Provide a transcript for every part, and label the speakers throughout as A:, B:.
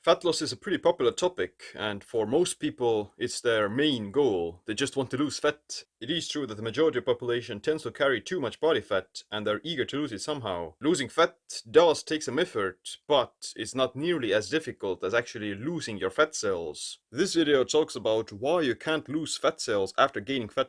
A: Fat loss is a pretty popular topic, and for most people, it's their main goal. They just want to lose fat. It is true that the majority of population tends to carry too much body fat, and they're eager to lose it somehow. Losing fat does take some effort, but it's not nearly as difficult as actually losing your fat cells. This video talks about why you can't lose fat cells after gaining fat,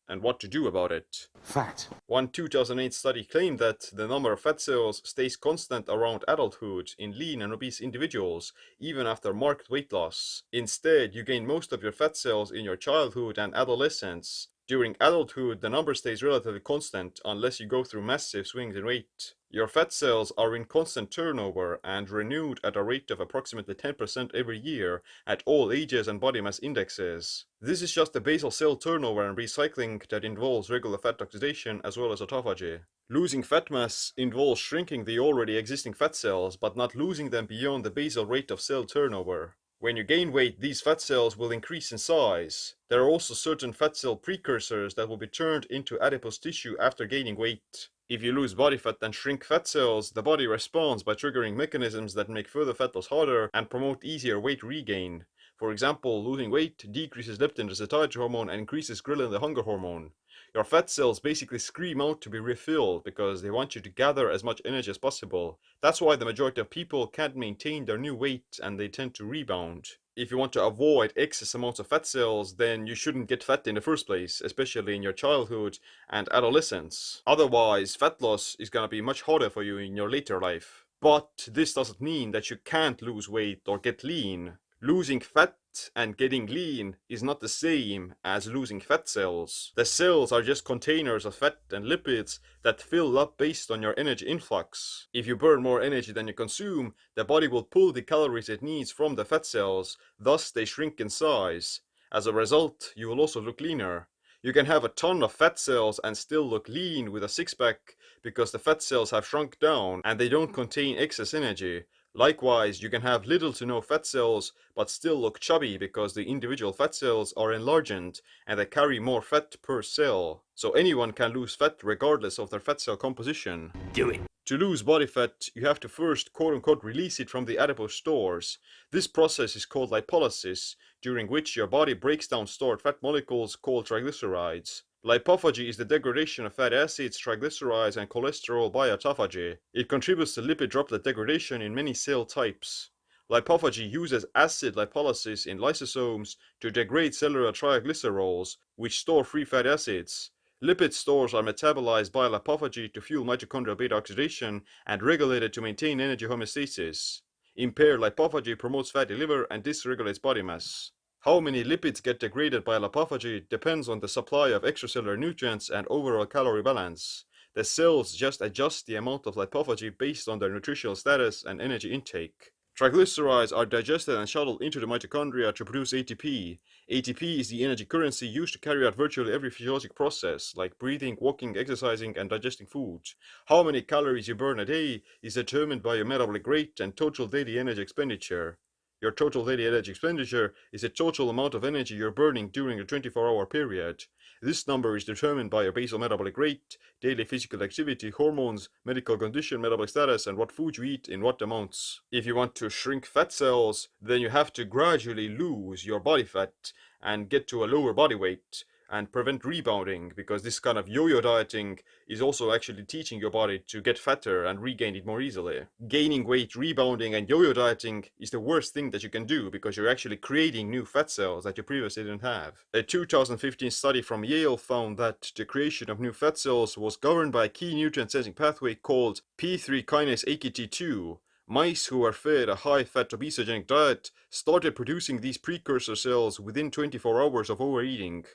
A: and what to do about it.
B: Fat.
A: One 2008 study claimed that the number of fat cells stays constant around adulthood in lean and obese individuals, even after marked weight loss. Instead, you gain most of your fat cells in your childhood and adolescence. During adulthood, the number stays relatively constant unless you go through massive swings in weight. Your fat cells are in constant turnover and renewed at a rate of approximately 10% every year at all ages and body mass indexes. This is just the basal cell turnover and recycling that involves regular fat oxidation as well as autophagy. Losing fat mass involves shrinking the already existing fat cells, but not losing them beyond the basal rate of cell turnover. When you gain weight, these fat cells will increase in size. There are also certain fat cell precursors that will be turned into adipose tissue after gaining weight. If you lose body fat and shrink fat cells, the body responds by triggering mechanisms that make further fat loss harder and promote easier weight regain. For example, losing weight decreases leptin, the satiety hormone, and increases ghrelin, the hunger hormone. Your fat cells basically scream out to be refilled because they want you to gather as much energy as possible. That's why the majority of people can't maintain their new weight and they tend to rebound. If you want to avoid excess amounts of fat cells, then you shouldn't get fat in the first place, especially in your childhood and adolescence. Otherwise, fat loss is gonna be much harder for you in your later life. But this doesn't mean that you can't lose weight or get lean. Losing fat and getting lean is not the same as losing fat cells. The cells are just containers of fat and lipids that fill up based on your energy influx. If you burn more energy than you consume, the body will pull the calories it needs from the fat cells, thus they shrink in size. As a result, you will also look leaner. You can have a ton of fat cells and still look lean with a six-pack because the fat cells have shrunk down and they don't contain excess energy. Likewise, you can have little to no fat cells but still look chubby because the individual fat cells are enlarged and they carry more fat per cell. So anyone can lose fat regardless of their fat cell composition.
B: Do it.
A: To lose body fat, you have to first quote-unquote release it from the adipose stores. This process is called lipolysis, during which your body breaks down stored fat molecules called triglycerides. Lipophagy is the degradation of fatty acids, triglycerides, and cholesterol by autophagy. It contributes to lipid droplet degradation in many cell types. Lipophagy uses acid lipolysis in lysosomes to degrade cellular triglycerols, which store free fatty acids. Lipid stores are metabolized by lipophagy to fuel mitochondrial beta oxidation and regulated to maintain energy homeostasis. Impaired lipophagy promotes fatty liver and dysregulates body mass. How many lipids get degraded by lipophagy depends on the supply of extracellular nutrients and overall calorie balance. The cells just adjust the amount of lipophagy based on their nutritional status and energy intake. Triglycerides are digested and shuttled into the mitochondria to produce ATP. ATP is the energy currency used to carry out virtually every physiologic process, like breathing, walking, exercising, and digesting food. How many calories you burn a day is determined by your metabolic rate and total daily energy expenditure. Your total daily energy expenditure is the total amount of energy you're burning during a 24-hour period. This number is determined by your basal metabolic rate, daily physical activity, hormones, medical condition, metabolic status, and what food you eat in what amounts. If you want to shrink fat cells, then you have to gradually lose your body fat and get to a lower body weight and prevent rebounding, because this kind of yo-yo dieting is also actually teaching your body to get fatter and regain it more easily. Gaining weight, rebounding, and yo-yo dieting is the worst thing that you can do because you're actually creating new fat cells that you previously didn't have. A 2015 study from Yale found that the creation of new fat cells was governed by a key nutrient sensing pathway called P3 kinase AKT2. Mice who were fed a high-fat obesogenic diet started producing these precursor cells within 24 hours of overeating.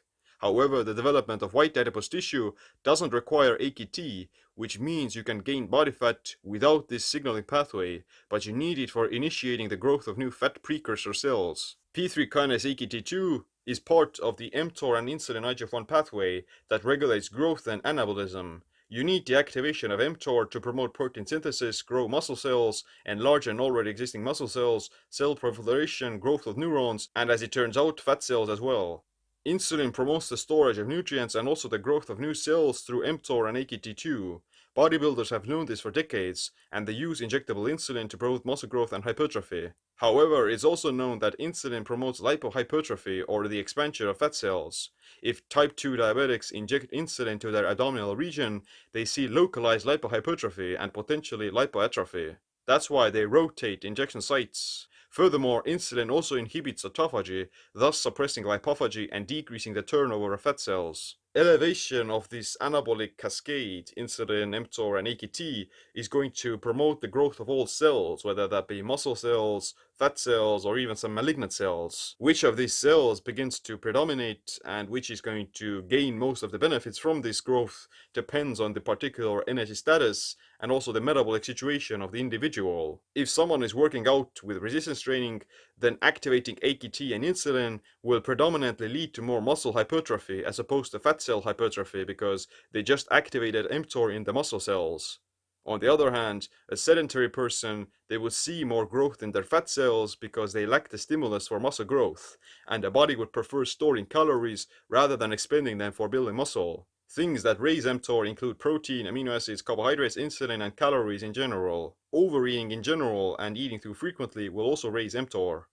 A: However, the development of white adipose tissue doesn't require AKT, which means you can gain body fat without this signaling pathway, but you need it for initiating the growth of new fat precursor cells. P3 kinase AKT2 is part of the mTOR and insulin IGF-1 pathway that regulates growth and anabolism. You need the activation of mTOR to promote protein synthesis, grow muscle cells, enlarge an already existing muscle cells, cell proliferation, growth of neurons, and as it turns out, fat cells as well. Insulin promotes the storage of nutrients and also the growth of new cells through mTOR and AKT2. Bodybuilders have known this for decades, and they use injectable insulin to promote muscle growth and hypertrophy. However, it's also known that insulin promotes lipohypertrophy, or the expansion of fat cells. If type 2 diabetics inject insulin to their abdominal region, they see localized lipohypertrophy and potentially lipoatrophy. That's why they rotate injection sites. Furthermore, insulin also inhibits autophagy, thus suppressing lipophagy and decreasing the turnover of fat cells. Elevation of this anabolic cascade, insulin, mTOR, and AKT, is going to promote the growth of all cells, whether that be muscle cells, fat cells, or even some malignant cells. Which of these cells begins to predominate and which is going to gain most of the benefits from this growth depends on the particular energy status and also the metabolic situation of the individual. If someone is working out with resistance training, then activating AKT and insulin will predominantly lead to more muscle hypertrophy as opposed to fat cell hypertrophy, because they just activated mTOR in the muscle cells. On the other hand, a sedentary person, they would see more growth in their fat cells because they lack the stimulus for muscle growth, and the body would prefer storing calories rather than expending them for building muscle. Things that raise mTOR include protein, amino acids, carbohydrates, insulin, and calories in general. Overeating in general and eating too frequently will also raise mTOR.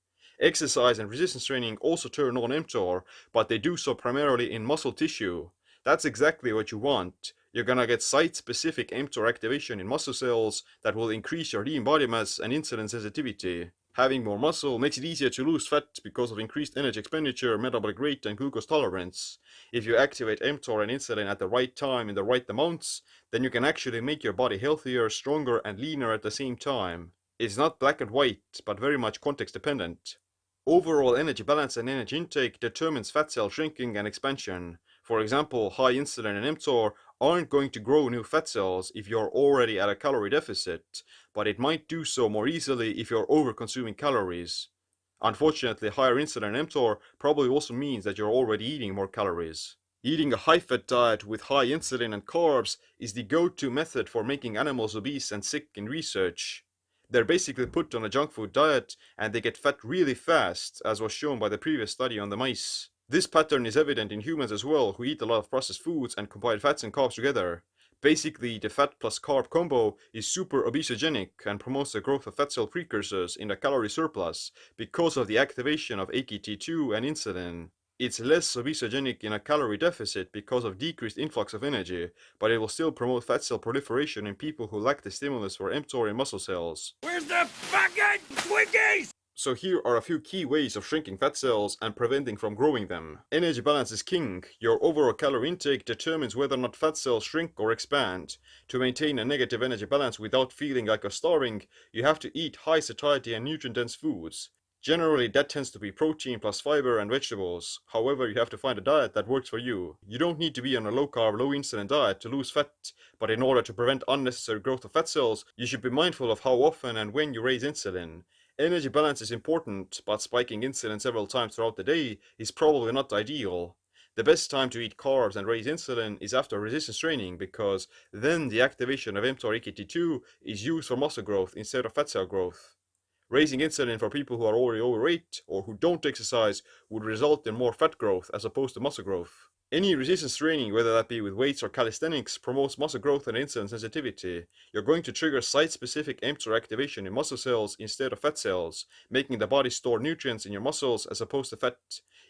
A: Exercise and resistance training also turn on mTOR, but they do so primarily in muscle tissue. That's exactly what you want. You're gonna get site-specific mTOR activation in muscle cells that will increase your lean body mass and insulin sensitivity. Having more muscle makes it easier to lose fat because of increased energy expenditure, metabolic rate, and glucose tolerance. If you activate mTOR and insulin at the right time in the right amounts, then you can actually make your body healthier, stronger, and leaner at the same time. It's not black and white, but very much context dependent. Overall energy balance and energy intake determines fat cell shrinking and expansion. For example, high insulin and mTOR aren't going to grow new fat cells if you're already at a calorie deficit, but it might do so more easily if you're over-consuming calories. Unfortunately, higher insulin and mTOR probably also means that you're already eating more calories. Eating a high-fat diet with high insulin and carbs is the go-to method for making animals obese and sick in research. They're basically put on a junk food diet and they get fat really fast, as was shown by the previous study on the mice. This pattern is evident in humans as well, who eat a lot of processed foods and combine fats and carbs together. Basically, the fat plus carb combo is super obesogenic and promotes the growth of fat cell precursors in a calorie surplus because of the activation of AKT2 and insulin. It's less obesogenic in a calorie deficit because of decreased influx of energy, but it will still promote fat cell proliferation in people who lack the stimulus for mTOR in muscle cells.
B: Where's the fucking Twinkies?
A: So here are a few key ways of shrinking fat cells and preventing from growing them. Energy balance is king. Your overall calorie intake determines whether or not fat cells shrink or expand. To maintain a negative energy balance without feeling like you're starving, you have to eat high satiety and nutrient-dense foods. Generally, that tends to be protein plus fiber and vegetables. However, you have to find a diet that works for you. You don't need to be on a low-carb, low-insulin diet to lose fat, but in order to prevent unnecessary growth of fat cells, you should be mindful of how often and when you raise insulin. Energy balance is important, but spiking insulin several times throughout the day is probably not ideal. The best time to eat carbs and raise insulin is after resistance training, because then the activation of mTOR AKT2 is used for muscle growth instead of fat cell growth. Raising insulin for people who are already overweight or who don't exercise would result in more fat growth as opposed to muscle growth. Any resistance training, whether that be with weights or calisthenics, promotes muscle growth and insulin sensitivity. You're going to trigger site-specific mTOR activation in muscle cells instead of fat cells, making the body store nutrients in your muscles as opposed to fat.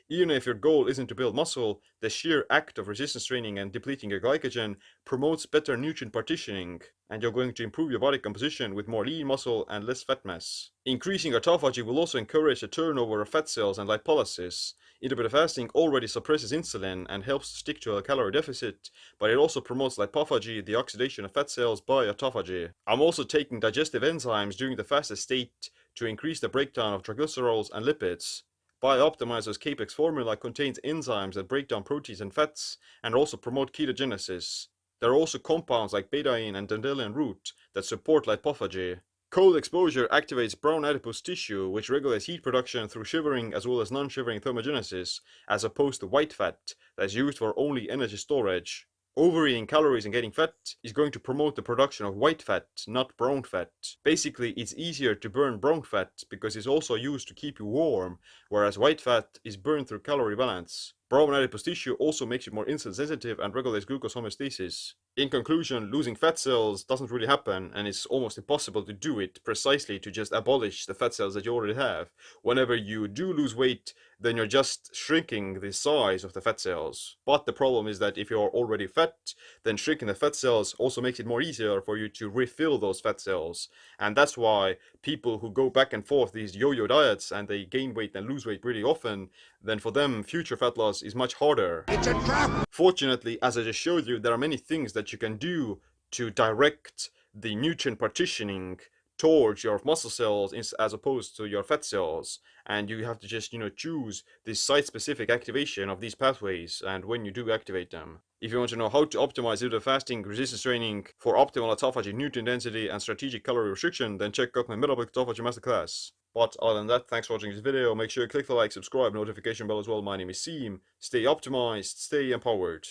A: Even if your goal isn't to build muscle, the sheer act of resistance training and depleting your glycogen promotes better nutrient partitioning, and you're going to improve your body composition with more lean muscle and less fat mass. Increasing autophagy will also encourage the turnover of fat cells and lipolysis. Intermittent fasting already suppresses insulin and helps stick to a calorie deficit, but it also promotes lipophagy, the oxidation of fat cells, by autophagy. I'm also taking digestive enzymes during the fasted state to increase the breakdown of triglycerols and lipids. Biooptimizer's Capex formula contains enzymes that break down proteins and fats and also promote ketogenesis. There are also compounds like betaine and dandelion root that support lipophagy. Cold exposure activates brown adipose tissue, which regulates heat production through shivering as well as non-shivering thermogenesis, as opposed to white fat that's used for only energy storage. Overeating calories and getting fat is going to promote the production of white fat, not brown fat. Basically, it's easier to burn brown fat because it's also used to keep you warm, whereas white fat is burned through calorie balance. Brown adipose tissue also makes you more insulin sensitive and regulates glucose homeostasis. In conclusion, losing fat cells doesn't really happen, and it's almost impossible to do it precisely to just abolish the fat cells that you already have. Whenever you do lose weight, then you're just shrinking the size of the fat cells. But the problem is that if you're already fat, then shrinking the fat cells also makes it more easier for you to refill those fat cells. And that's why people who go back and forth these yo-yo diets and they gain weight and lose weight pretty often, then for them future fat loss is much harder.
B: It's a trap!
A: Fortunately, as I just showed you, there are many things that you can do to direct the nutrient partitioning towards your muscle cells as opposed to your fat cells, and you have to just choose the site-specific activation of these pathways and when you do activate them. If you want to know how to optimize intermittent fasting, resistance training for optimal autophagy, nutrient density, and strategic calorie restriction, then check out my metabolic autophagy masterclass. But other than that, thanks for watching this video. Make sure you click the like, subscribe, notification bell as well. My name is Seam. Stay optimized, stay empowered.